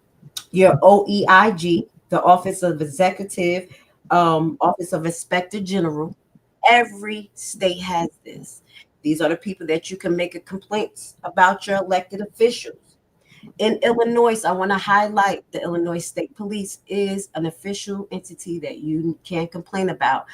your OEIG, the Office of Executive, Office of Inspector General. Every state has this. These are the people that you can make a complaint about your elected officials. In Illinois, I want to highlight the Illinois State Police is an official entity that you can complain about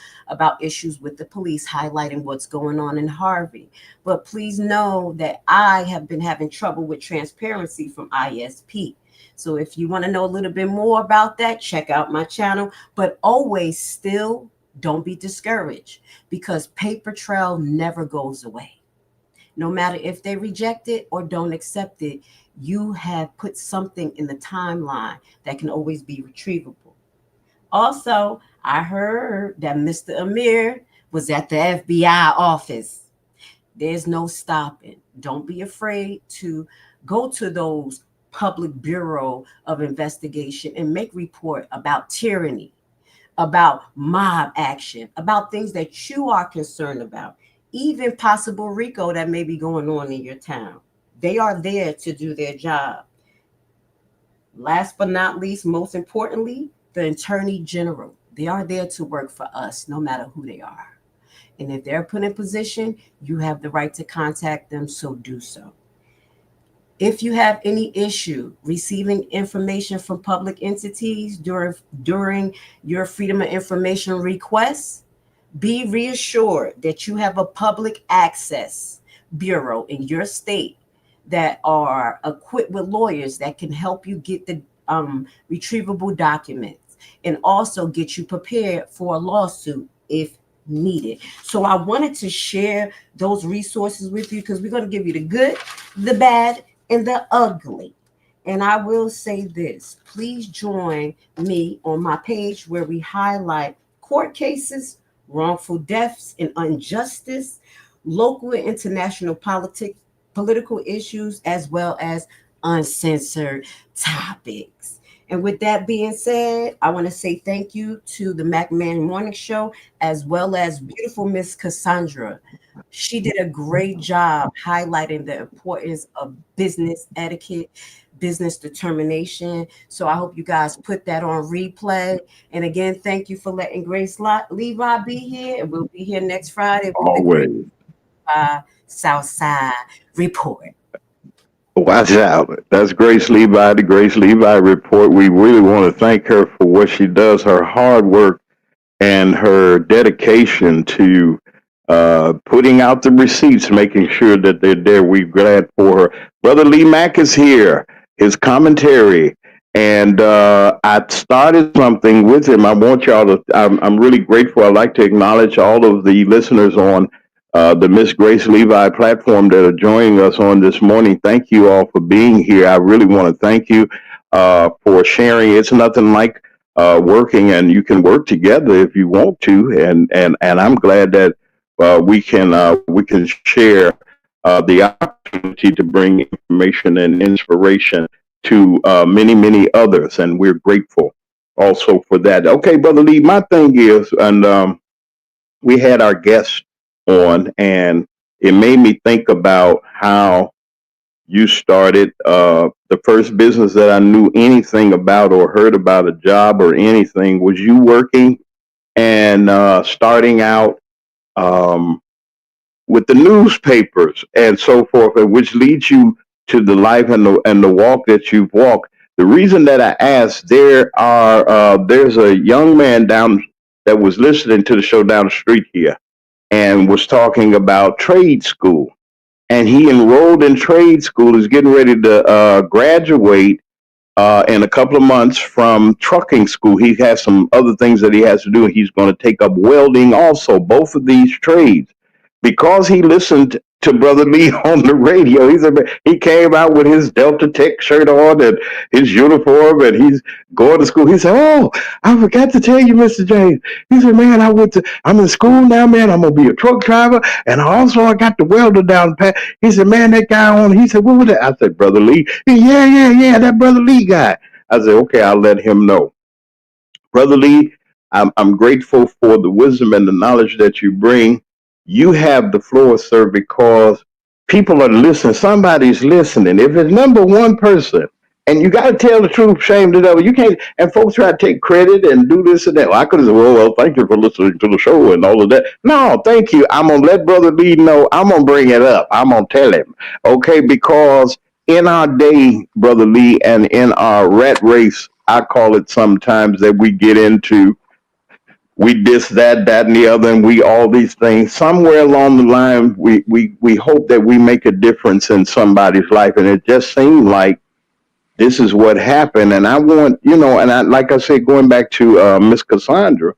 issues with the police, highlighting what's going on in Harvey. But please know that I have been having trouble with transparency from ISP. So if you want to know a little bit more about that, check out my channel. But always still don't be discouraged because paper trail never goes away. No matter if they reject it or don't accept it, you have put something in the timeline that can always be retrievable. Also, I heard that Mr. Amir was at the FBI office. There's no stopping. Don't be afraid to go to those public bureau of investigation and make report about tyranny, about mob action, about things that you are concerned about, even possible RICO that may be going on in your town. They are there to do their job. Last but not least, most importantly, the Attorney General. They are there to work for us, no matter who they are. And if they're put in position, you have the right to contact them, so do so. If you have any issue receiving information from public entities during your Freedom of Information requests, be reassured that you have a public access bureau in your state that are equipped with lawyers that can help you get the retrievable documents and also get you prepared for a lawsuit if needed. So I wanted to share those resources with you because we're going to give you the good, the bad, and the ugly. And I will say this, please join me on my page where we highlight court cases, wrongful deaths, and injustice, local and international political issues, as well as uncensored topics. And with that being said, I want to say thank you to the Mack Morning Show, as well as beautiful Miss Cassandra. She did a great job highlighting the importance of business etiquette, business determination. So I hope you guys put that on replay. And again, thank you for letting Levi be here. And we'll be here next Friday with the Great Always. Southside report. Watch out. That's Grace Levi, the Grace Levi Report. We really want to thank her for what she does, her hard work and her dedication to putting out the receipts, making sure that they're there. We're glad for her. Brother Lee Mack is here, his commentary. And I started something with him. I want y'all to, I'm really grateful. I'd like to acknowledge all of the listeners on the Miss Grace Levi platform that are joining us on this morning. Thank you all for being here. I really want to thank you for sharing. It's nothing like working, and you can work together if you want to. And I'm glad that we can share the opportunity to bring information and inspiration to many others, and we're grateful also for that. Okay, Brother Lee, my thing is, and we had our guest on, and it made me think about how you started the first business that I knew anything about or heard about a job or anything was you working and starting out um, with the newspapers and so forth, and which leads you to the life and the walk that you've walked. The reason that I asked, there's a young man down that was listening to the show down the street here and was talking about trade school, and he enrolled in trade school. Is getting ready to graduate in a couple of months from trucking school. He has some other things that he has to do. He's going to take up welding also, both of these trades. Because he listened to Brother Lee on the radio, he came out with his Delta Tech shirt on and his uniform, and he's going to school. He said, "Oh, I forgot to tell you, Mr. James." He said, "Man, I'm in school now, man. I'm gonna be a truck driver, and I got the welder down pat." He said, "Man, that guy on." He said, "What was that?" I said, "Brother Lee." He said, "Yeah, that Brother Lee guy." I said, "Okay, I'll let him know." Brother Lee, I'm grateful for the wisdom and the knowledge that you bring. You have the floor, sir, because people are listening. Somebody's listening. If it's number one person, and you got to tell the truth, shame the devil. You can't, and folks try to take credit and do this and that. Well, I could have said, well, thank you for listening to the show and all of that. No, thank you. I'm going to let Brother Lee know. I'm going to bring it up. I'm going to tell him. Okay, because in our day, Brother Lee, and in our rat race, I call it sometimes that we get into, we this, that, and the other, and we all these things. Somewhere along the line, we hope that we make a difference in somebody's life, and it just seemed like this is what happened. And I want, and I, like I said, going back to Miss Cassandra,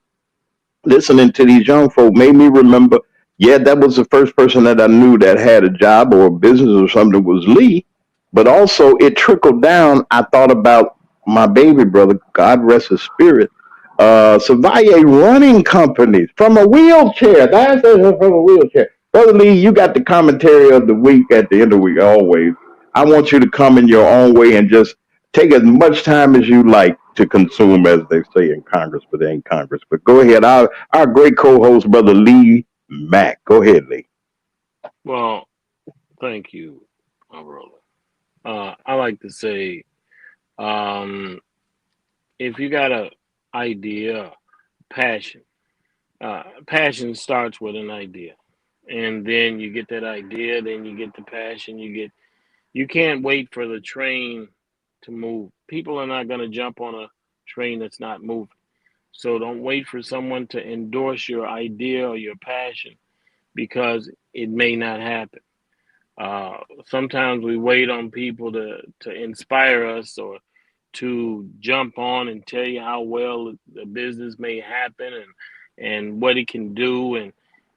listening to these young folk made me remember, yeah, that was the first person that I knew that had a job or a business or something was Lee. But also it trickled down. I thought about my baby brother, God rest his spirit, Savaya running companies from a wheelchair. That's from a wheelchair. Brother Lee, you got the commentary of the week at the end of the week always. I want you to come in your own way and just take as much time as you like to consume, as they say in Congress, but they ain't Congress. But go ahead. Our great co-host, Brother Lee Mack. Go ahead, Lee. Well, thank you, my brother. I like to say, um, if you got a idea, passion, passion starts with an idea, and then you get that idea, then you get the passion. You can't wait for the train to move. People are not going to jump on a train that's not moving. So don't wait for someone to endorse your idea or your passion because it may not happen. Uh, Sometimes we wait on people to inspire us or to jump on and tell you how well the business may happen and what it can do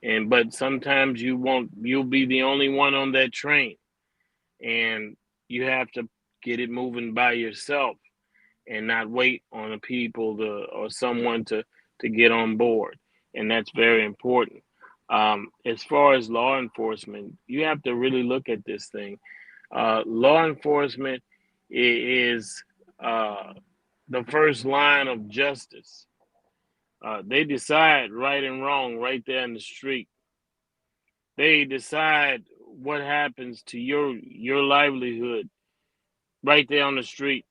and but sometimes you'll be the only one on that train and you have to get it moving by yourself and not wait on the people or someone to get on board. And that's very important. As far as law enforcement, you have to really look at this thing. Law enforcement is the first line of justice. They decide right and wrong right there in the street. They decide what happens to your livelihood right there on the street.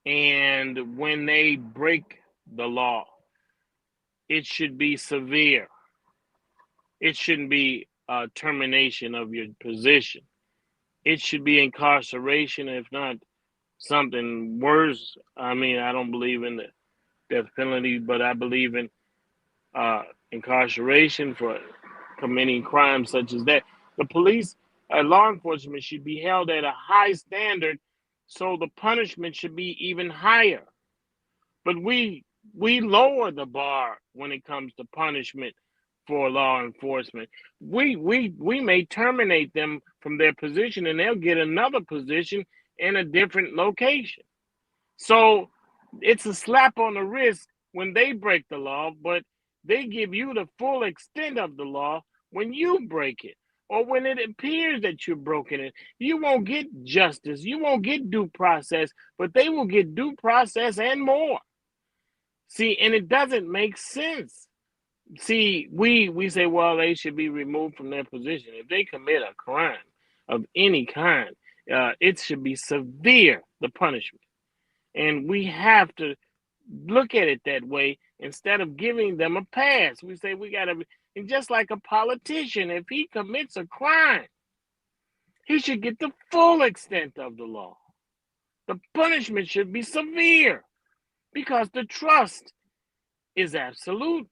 And when they break the law, it should be severe. It shouldn't be a termination of your position. It should be incarceration, if not something worse. I mean, I don't believe in the death penalty, but I believe in incarceration for committing crimes such as that. The police, law enforcement should be held at a high standard, so the punishment should be even higher. But we lower the bar when it comes to punishment for law enforcement. We may terminate them from their position and they'll get another position in a different location. So it's a slap on the wrist when they break the law, but they give you the full extent of the law when you break it. Or when it appears that you're broken it, you won't get justice, you won't get due process, but they will get due process and more. See, and it doesn't make sense. See, we say, well, they should be removed from their position. If they commit a crime of any kind, it should be severe, the punishment. And we have to look at it that way instead of giving them a pass. We say we got to, and just like a politician, if he commits a crime, he should get the full extent of the law. The punishment should be severe because the trust is absolute.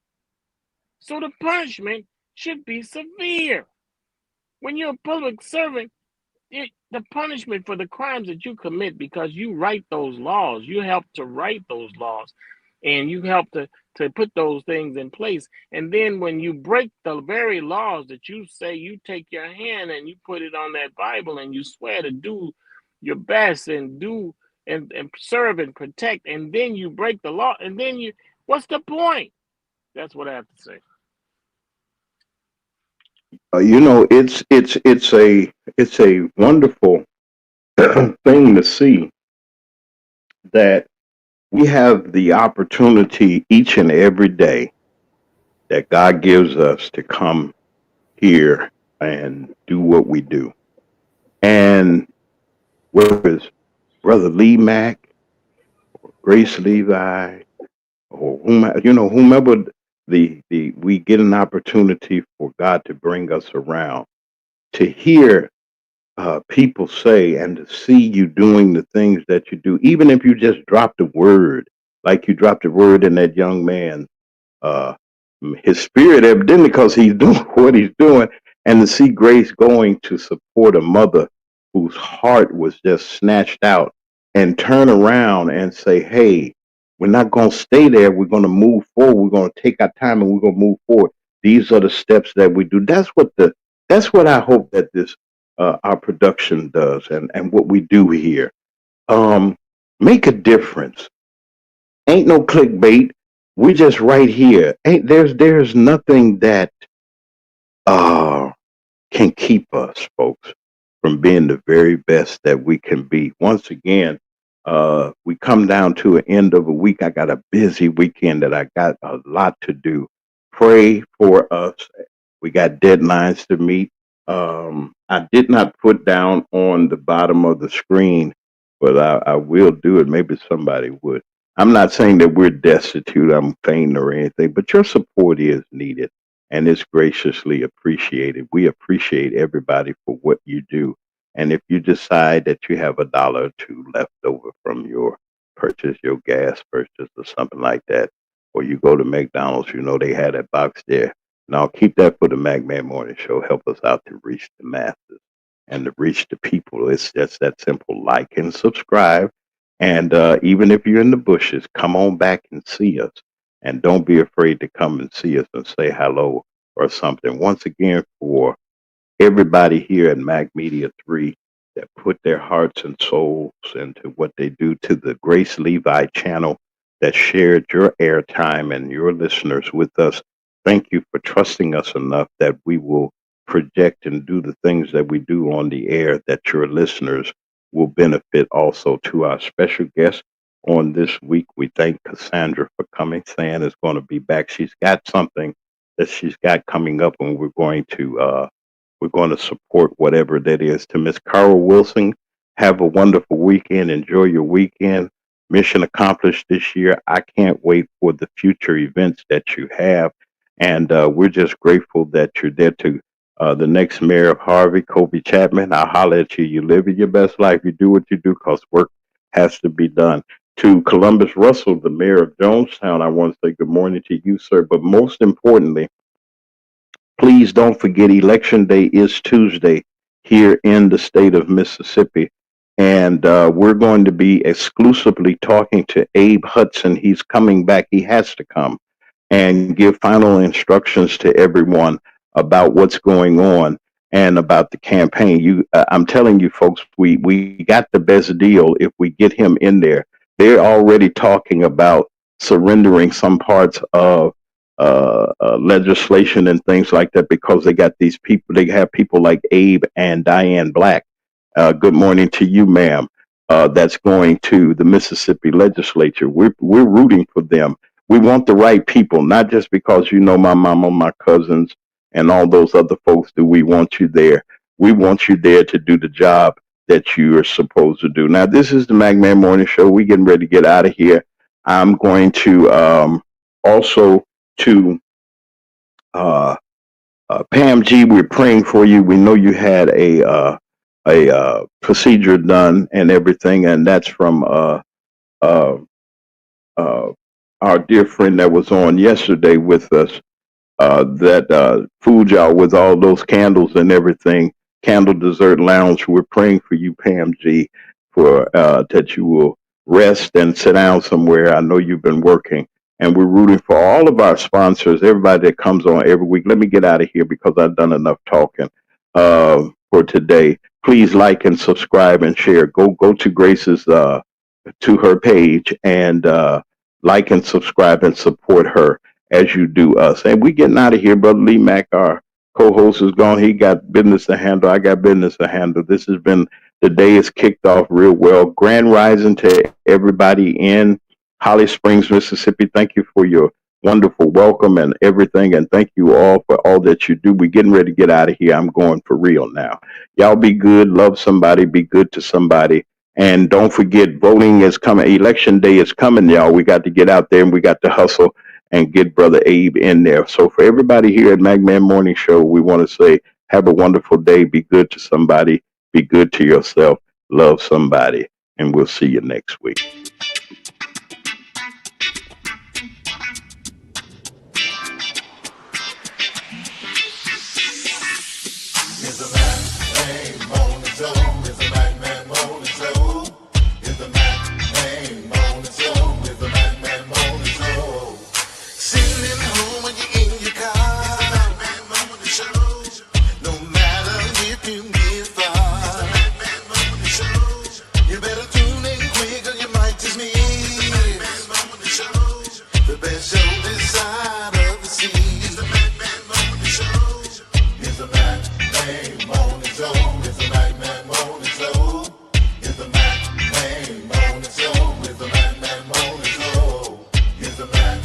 So the punishment should be severe. When you're a public servant, the punishment for the crimes that you commit because you write those laws, you help to write those laws, and you help to put those things in place. And then when you break the very laws that you say, you take your hand and you put it on that Bible and you swear to do your best and do and serve and protect, and then you break the law, and then what's the point? That's what I have to say. It's a wonderful thing to see that we have the opportunity each and every day that God gives us to come here and do what we do. And whether it's Brother Lee Mack, Grace Levi, or whomever the we get an opportunity for God to bring us around to hear people say and to see you doing the things that you do, even if you just dropped a word, like you dropped a word in that young man, uh, his spirit evidently because he's doing what he's doing, and to see Grace going to support a mother whose heart was just snatched out and turn around and say, hey, we're not going to stay there. We're going to move forward. We're going to take our time and we're going to move forward. These are the steps that we do. That's what I hope that this our production does and what we do here. Um, Make a difference. Ain't no clickbait. We just right here. Ain't there's nothing that uh can keep us, folks, from being the very best that we can be. Once again, we come down to an end of a week. I got a busy weekend that I got a lot to do. Pray for us. We got deadlines to meet. I did not put down on the bottom of the screen, but I will do it. Maybe somebody would. I'm not saying that we're destitute, I'm faint or anything, but your support is needed and it's graciously appreciated. We appreciate everybody for what you do. And if you decide that you have $1 or two left over from your purchase, your gas purchase or something like that, or you go to McDonald's, they had that box there. Now keep that for the Magman Morning Show. Help us out to reach the masses and to reach the people. It's just that simple. Like and subscribe. And even if you're in the bushes, come on back and see us. And don't be afraid to come and see us and say hello or something. Once again, for everybody here at Mac Media 3, that put their hearts and souls into what they do, to the Grace Levi channel that shared your airtime and your listeners with us. Thank you for trusting us enough that we will project and do the things that we do on the air, that your listeners will benefit also. To our special guest on this week, we thank Cassandra for coming. Sann is going to be back. She's got something that she's got coming up, and we're going to support whatever that is. To Miss Carl Wilson, have a wonderful weekend. Enjoy your weekend. Mission accomplished this year. I can't wait for the future events that you have. And we're just grateful that you're there. To the next mayor of Harvey, Kobe Chapman, I'll holler at you. You live your best life. You do what you do because work has to be done. To Columbus Russell, the mayor of Jonestown, I want to say good morning to you, sir. But most importantly, please don't forget Election Day is Tuesday here in the state of Mississippi. And we're going to be exclusively talking to Abe Hudson. He's coming back. He has to come and give final instructions to everyone about what's going on and about the campaign. I'm telling you, folks, we got the best deal if we get him in there. They're already talking about surrendering some parts of legislation and things like that because they got these people. They have people like Abe and Diane Black. Good morning to you, ma'am. That's going to the Mississippi legislature. We're rooting for them. We want the right people, not just because you know my mama, my cousins, and all those other folks. Do we want you there? We want you there to do the job that you are supposed to do. Now, this is the Magman Morning Show. We getting ready to get out of here. I'm going to also to Pam G. We're praying for you. We know you had a procedure done and everything, and that's from uh, our dear friend that was on yesterday with us, that fooled y'all with all those candles and everything. Candle Dessert Lounge. We're praying for you, Pam G, for that you will rest and sit down somewhere. I know you've been working, and we're rooting for all of our sponsors, everybody that comes on every week. Let me get out of here because I've done enough talking for today. Please like and subscribe and share. Go to Grace's to her page and like and subscribe and support her as you do us. And we getting out of here. Brother Lee Mack, our co-host, is gone. He got business to handle. I got business to handle. This has been, the day is kicked off real well. Grand rising to everybody in Holly Springs, Mississippi. Thank you for your wonderful welcome and everything. And thank you all for all that you do. We're getting ready to get out of here. I'm going for real now. Y'all be good. Love somebody. Be good to somebody. And don't forget, voting is coming. Election day is coming, y'all. We got to get out there and we got to hustle and get Brother Abe in there. So for everybody here at Magman Morning Show, we want to say, have a wonderful day. Be good to somebody. Be good to yourself. Love somebody. And we'll see you next week.